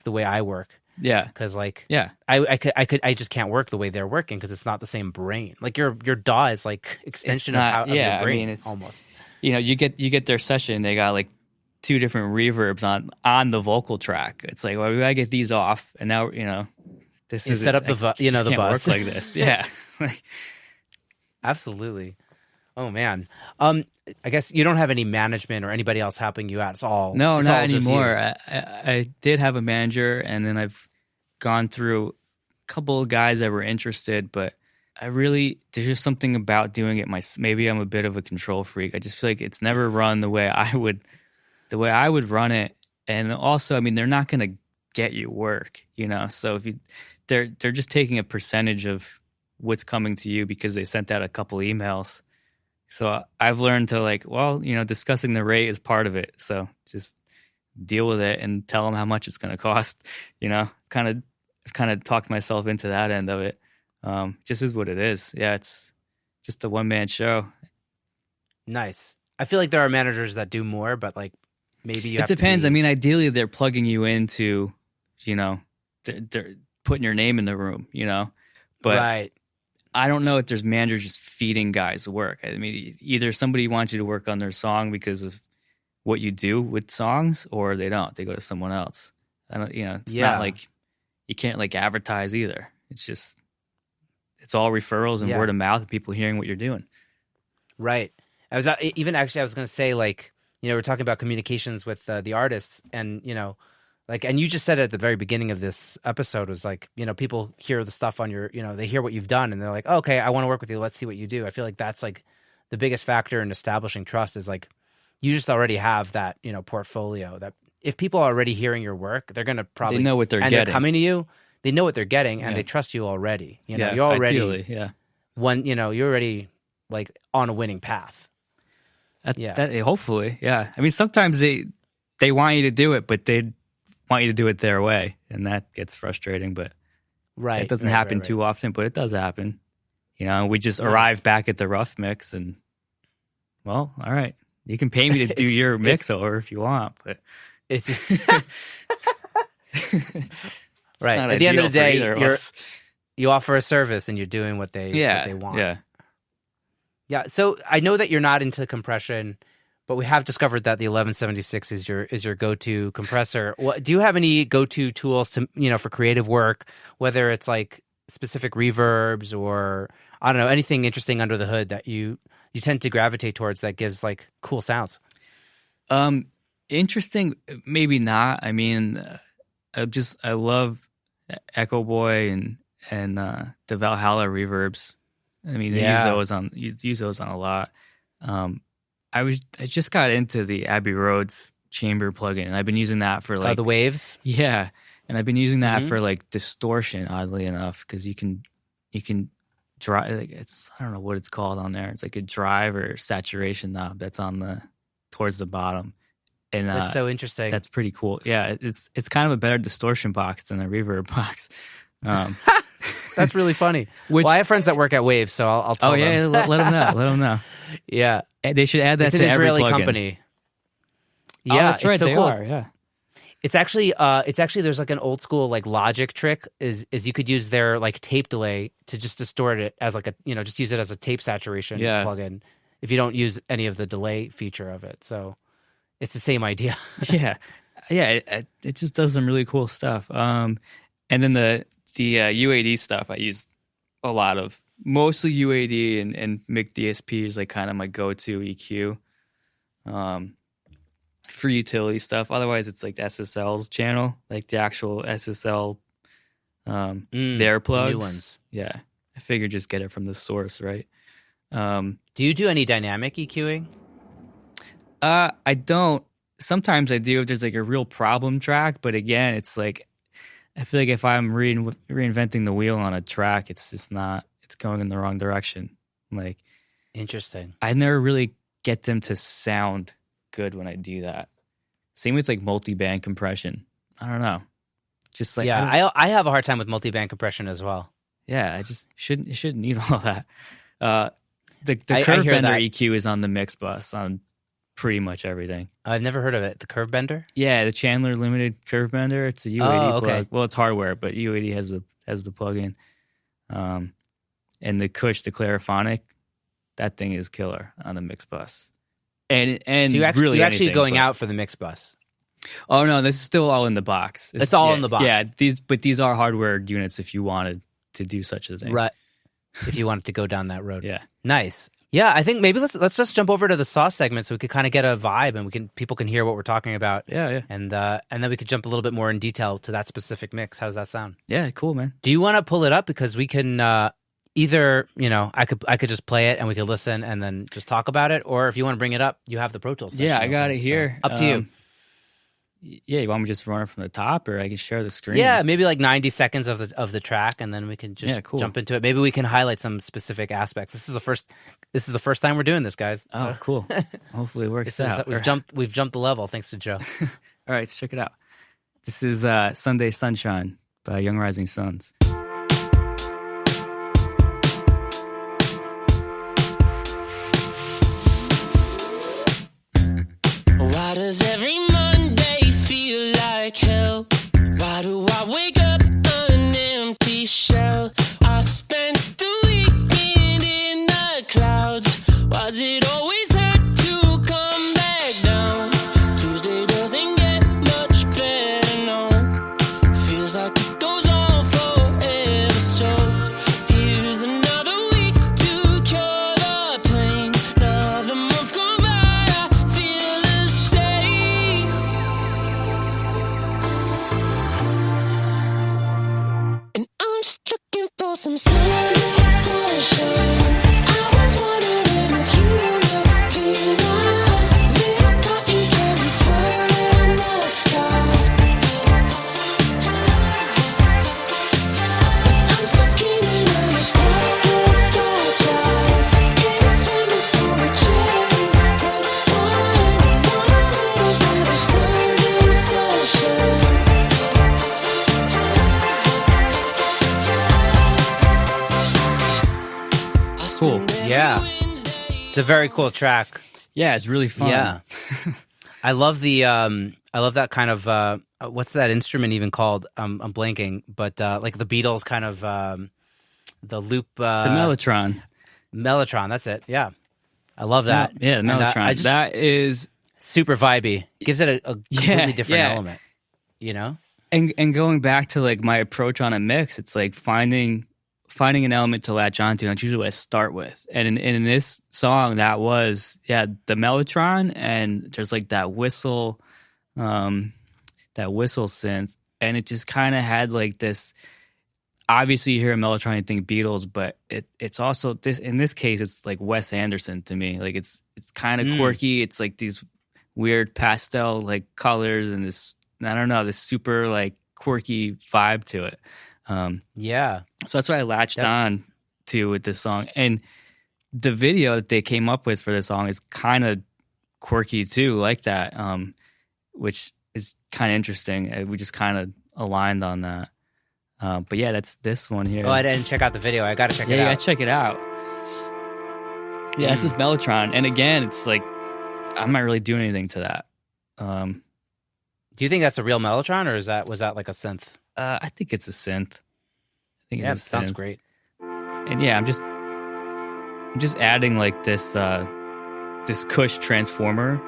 the way I work. Yeah. Because like, Yeah. I just can't work the way they're working because it's not the same brain. Like your DAW is like extension of your brain. I mean, it's almost. You get their session. They got like 2 different reverbs on the vocal track. It's like, well, we gotta get these off, and now this is set up the the bus work like this. Yeah. Absolutely. Oh man. I guess you don't have any management or anybody else helping you out. It's all not all just anymore. you. I did have a manager, and then I've gone through a couple of guys that were interested, but there's just something about doing it maybe I'm a bit of a control freak. I just feel like it's never run the way I would run it. And also, I mean, they're not going to get you work, so they're just taking a percentage of what's coming to you because they sent out a couple emails. So I've learned to discussing the rate is part of it. So just deal with it and tell them how much it's going to cost. I've kind of talked myself into that end of it. Just is what it is. Yeah, it's just a one-man show. Nice. I feel like there are managers that do more, but like maybe it depends. I mean, ideally, they're plugging you into, they're putting your name in the room, But right. I don't know if there's managers just feeding guys work. I mean, either somebody wants you to work on their song because of what you do with songs, or they don't. They go to someone else. I don't. It's not like you can't like advertise either. It's just it's all referrals and word of mouth and people hearing what you're doing. Right. I was going to say like we're talking about communications with the artists, and and you just said at the very beginning of this episode was like, people hear the stuff on your, they hear what you've done and they're like, oh, okay, I want to work with you. Let's see what you do. I feel like that's like the biggest factor in establishing trust is like, you just already have that, portfolio that if people are already hearing your work, they're going to probably they know what they're getting. They're coming to you. They know what they're getting and they trust you already. You're already, ideally, you're already like on a winning path. Hopefully. Yeah. I mean, sometimes they want you to do it, but they want you to do it their way, and that gets frustrating, but it doesn't happen too often, but it does happen. We just arrive back at the rough mix, and well, all right, you can pay me to do your mix over if you want, but it's right. At the end of the day, you offer a service and you're doing what they want. Yeah. So I know that you're not into compression, but we have discovered that the 1176 is your go-to compressor. Do you have any go-to tools to for creative work, whether it's like specific reverbs or I don't know, anything interesting under the hood that you tend to gravitate towards that gives like cool sounds? Interesting, maybe not. I mean, I love Echo Boy and the Valhalla reverbs. I mean, they use those on a lot. I just got into the Abbey Roads chamber plugin, and I've been using that for like the waves. Yeah, and I've been using that for like distortion. Oddly enough, because you can drive. Like I don't know what it's called on there. It's like a drive or saturation knob that's on towards the bottom, and that's so interesting. That's pretty cool. Yeah, it's kind of a better distortion box than a reverb box. That's really funny. I have friends that work at Waves, so I'll tell them. Yeah, let them know. Let them know. Yeah, they should add that it's to an Israeli every plugin. company. Yeah, that's right. So they cool. are. Yeah, it's actually there's like an old school like Logic trick is you could use their like tape delay to just distort it as like a just use it as a tape saturation plugin if you don't use any of the delay feature of it. So it's the same idea. yeah. It just does some really cool stuff. And then the UAD stuff I use a lot of. Mostly UAD and MIG DSP is like kind of my go-to EQ for utility stuff. Otherwise, it's like SSL's channel, like the actual SSL their plugs. New ones. Yeah, I figured just get it from the source, right? Do you do any dynamic EQing? I don't. Sometimes I do if there's like a real problem track, but again, it's like I feel like if I'm reinventing the wheel on a track, it's just not. It's going in the wrong direction. Like, interesting. I never really get them to sound good when I do that. Same with like multi-band compression. I don't know. Just like I have a hard time with multi-band compression as well. Yeah, I just shouldn't need all that. The curve bender EQ is on the mix bus on pretty much everything. I've never heard of it. The Curve Bender? Yeah, the Chandler Limited Curve Bender. It's a U80 plug. Well, it's hardware, but U80 has the plug-in. And the Cush, the Clariphonic, that thing is killer on the mix bus. And so you're actually going out for the mix bus. Oh no, this is still all in the box. It's all in the box. Yeah, these are hardware units if you wanted to do such a thing. Right. If you wanted to go down that road. Yeah. Nice. Yeah, I think maybe let's just jump over to the sauce segment so we could kind of get a vibe and people can hear what we're talking about. Yeah. And then we could jump a little bit more in detail to that specific mix. How does that sound? Yeah, cool, man. Do you want to pull it up because we can either, I could just play it and we could listen and then just talk about it, or if you want to bring it up, you have the Pro Tools session. Yeah, I got it here. So, up to you. Yeah, you want me to just run it from the top, or I can share the screen? Yeah, maybe like 90 seconds of the track, and then we can just jump into it. Maybe we can highlight some specific aspects. This is the first time we're doing this, guys. Oh, cool. Hopefully it works out. We've jumped the level thanks to Joe. All right, let's check it out. This is Sunday Sunshine by Young Rising Suns. Why does every Monday feel like hell? Why do I wake up an empty shell? I spent the weekend in the clouds. Was it always had to come back down? Tuesday doesn't get much better, no. Feels like it goes on forever, so here's another week to cure the pain. Another month gone by, I feel the same. And I'm just looking for some Sunday sunshine. I was wondering if you would be mine. Little cotton candy swirling in the sky. I'm stuck dreaming of a cold Scotch ice. In a swimming pool with cherry red wine. Want a little bit of Sunday sunshine. Cool. Yeah. It's a very cool track. Yeah, it's really fun. Yeah. I love that kind of what's that instrument even called? I'm blanking, but like the Beatles kind of the loop The Mellotron. Mellotron, that's it. Yeah. I love that. Yeah, the Mellotron. That is super vibey. Gives it a completely different element, you know? And going back to like my approach on a mix, it's like finding an element to latch onto. That's usually what I start with. And in this song, that was the Mellotron, and there's like that whistle synth, and it just kind of had like this. Obviously, you hear a Mellotron, you think Beatles, but it's also this. In this case, it's like Wes Anderson to me. Like it's kind of quirky. It's like these weird pastel like colors and this, I don't know, this super like quirky vibe to it. So that's what I latched on to with this song. And the video that they came up with for this song is kind of quirky too, like that, which is kind of interesting. We just kind of aligned on that. But yeah, that's this one here. Oh, I didn't check out the video. I got to check it out. Yeah, you got to check it out. Yeah, it's this Mellotron. And again, it's like, I'm not really doing anything to that. Do you think that's a real Mellotron, or was that like a synth? I think it's a synth. It sounds great. And yeah, I'm just adding like this Cush transformer.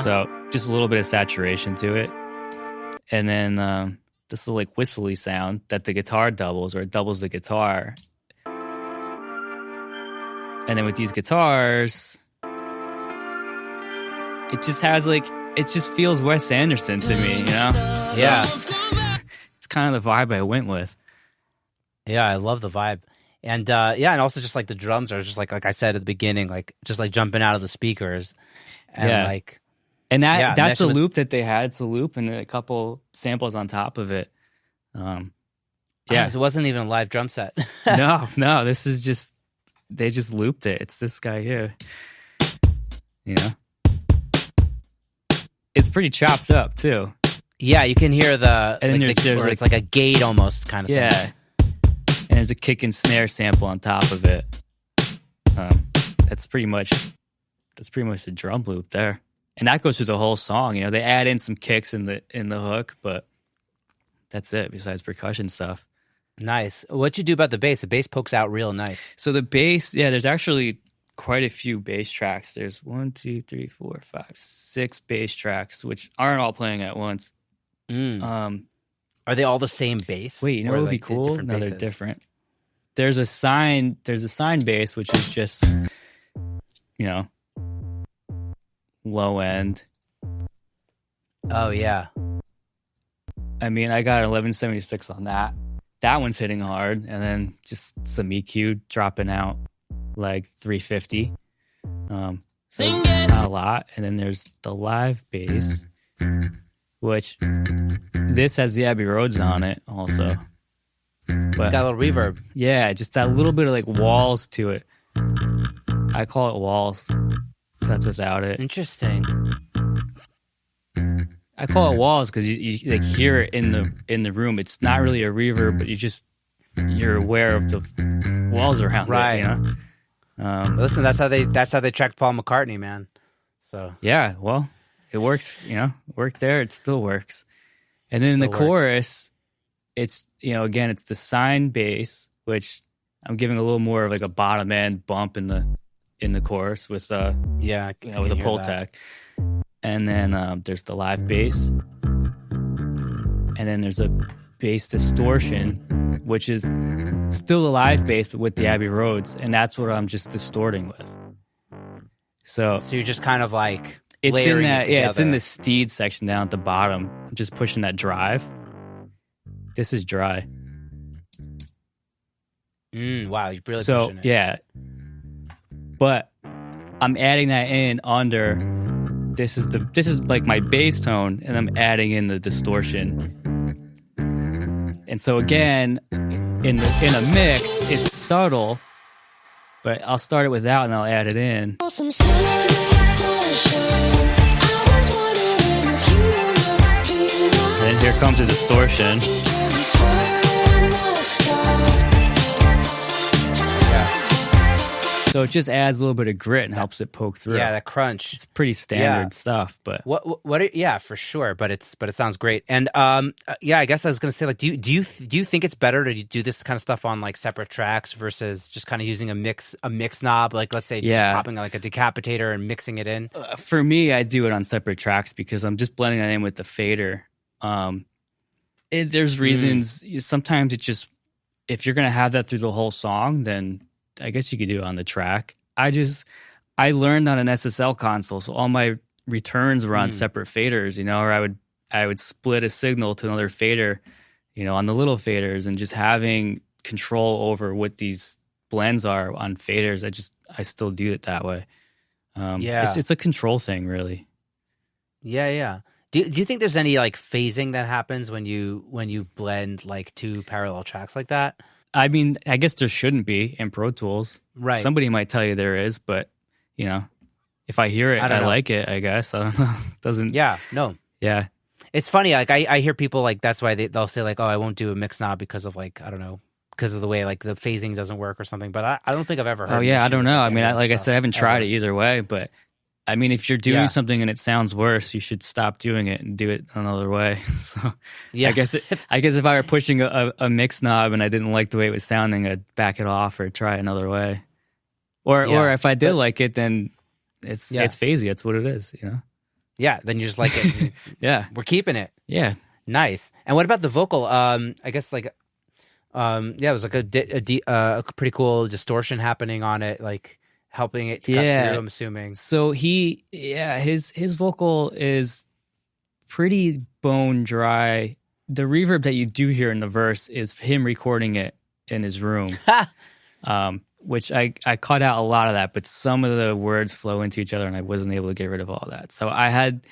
So just a little bit of saturation to it, and then this little like whistly sound that the guitar doubles, or it doubles the guitar. And then with these guitars, it just has like, it just feels Wes Anderson to me, you know? So, yeah. It's kind of the vibe I went with. Yeah, I love the vibe. And and also just like the drums are just like I said at the beginning, like just like jumping out of the speakers. And like, and that's a loop that they had. It's a loop and a couple samples on top of it. So it wasn't even a live drum set. No, this is just, they just looped it. It's this guy here. You know? It's pretty chopped up too. Yeah, you can hear the, and like there's it's like a gate almost kind of thing. Yeah. And there's a kick and snare sample on top of it. That's pretty much that's pretty much the drum loop there. And that goes through the whole song. You know, they add in some kicks in the hook, but that's it besides percussion stuff. Nice. What'd you do about the bass? The bass pokes out real nice. So the bass, there's actually quite a few bass tracks. There's 1, 2, 3, 4, 5, 6 bass tracks, which aren't all playing at once. Are they all the same bass? Wait, you know what would be cool? No, they're different. There's a sine bass, which is just, you know, low end. Oh, yeah. I mean, I got 1176 on that. That one's hitting hard, and then just some EQ dropping out like 350. So not a lot. And then there's the live bass, which this has the Abbey Roads on it also. But, it's got a little reverb. Yeah, just that little bit of like walls to it. I call it walls. So that's without it. Interesting. I call it walls because you like hear it in the room. It's not really a reverb, but you're aware of the walls around right. it. You know? Listen, that's how they tracked Paul McCartney, man. So yeah, well, it worked. You know, it worked there. It still works. And then in the chorus, it's, you know, again, it's the sine bass, which I'm giving a little more of like a bottom end bump in the chorus with with a pull tack. And then there's the live bass. And then there's a bass distortion, which is still a live bass, but with the Abbey Roads. And that's what I'm just distorting with. So you're just kind of like it's in that, it's in the Steed section down at the bottom. I'm just pushing that drive. This is dry. Wow, you're really pushing it. Yeah. But I'm adding that in under. This is like my bass tone, and I'm adding in the distortion. And so again, in a mix, it's subtle, but I'll start it without and I'll add it in. And then here comes a distortion. So it just adds a little bit of grit and helps it poke through. Yeah, that crunch. It's pretty standard stuff, but yeah, for sure. But it sounds great. And I guess I was gonna say, like, do you think it's better to do this kind of stuff on like separate tracks versus just kind of using a mix knob, like let's say just popping like a decapitator and mixing it in? For me, I do it on separate tracks because I'm just blending that in with the fader. There's reasons. Sometimes it just, if you're gonna have that through the whole song, then I guess you could do it on the track. I learned on an SSL console, so all my returns were on separate faders, you know, or I would split a signal to another fader, you know, on the little faders, and just having control over what these blends are on faders. I still do it that way. It's a control thing, really. Yeah. Do you think there's any like phasing that happens when you blend like two parallel tracks like that? I mean, I guess there shouldn't be in Pro Tools. Right. Somebody might tell you there is, but, you know, if I hear it, I like it, I guess. I don't know. Doesn't. Yeah, no. Yeah. It's funny. Like, I hear people, like, that's why they'll say, like, oh, I won't do a mix knob because of, like, I don't know, because of the way, like, the phasing doesn't work or something. But I don't think I've ever heard. Oh, yeah, I don't know. I mean, like I said, I haven't tried it either way, but I mean, if you're doing something and it sounds worse, you should stop doing it and do it another way. So, I guess if I were pushing a mix knob and I didn't like the way it was sounding, I'd back it off or try another way. Or if I did like it, then it's phasey. It's what it is, you know. Yeah, then you just like it. Yeah, we're keeping it. Yeah, nice. And what about the vocal? I guess like, it was like a pretty cool distortion happening on it, like, helping it cut through, I'm assuming. So his vocal is pretty bone dry. The reverb that you do hear in the verse is him recording it in his room, which I cut out a lot of that, but some of the words flow into each other, and I wasn't able to get rid of all that. So I had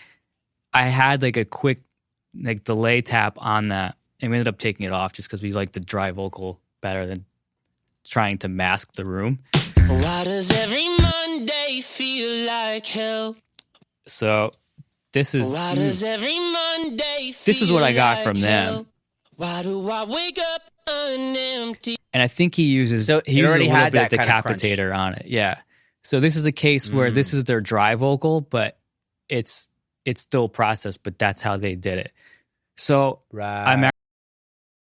like a quick like delay tap on that, and we ended up taking it off just because we like the dry vocal better than trying to mask the room. Why does every Monday feel like hell? So this is Why does every Monday feel this is what I got like from them. hell? Why do I wake up empty? And I think he uses a little bit of decapitator on it. Yeah. So this is a case where this is their dry vocal, but it's still processed, but that's how they did it. So I'm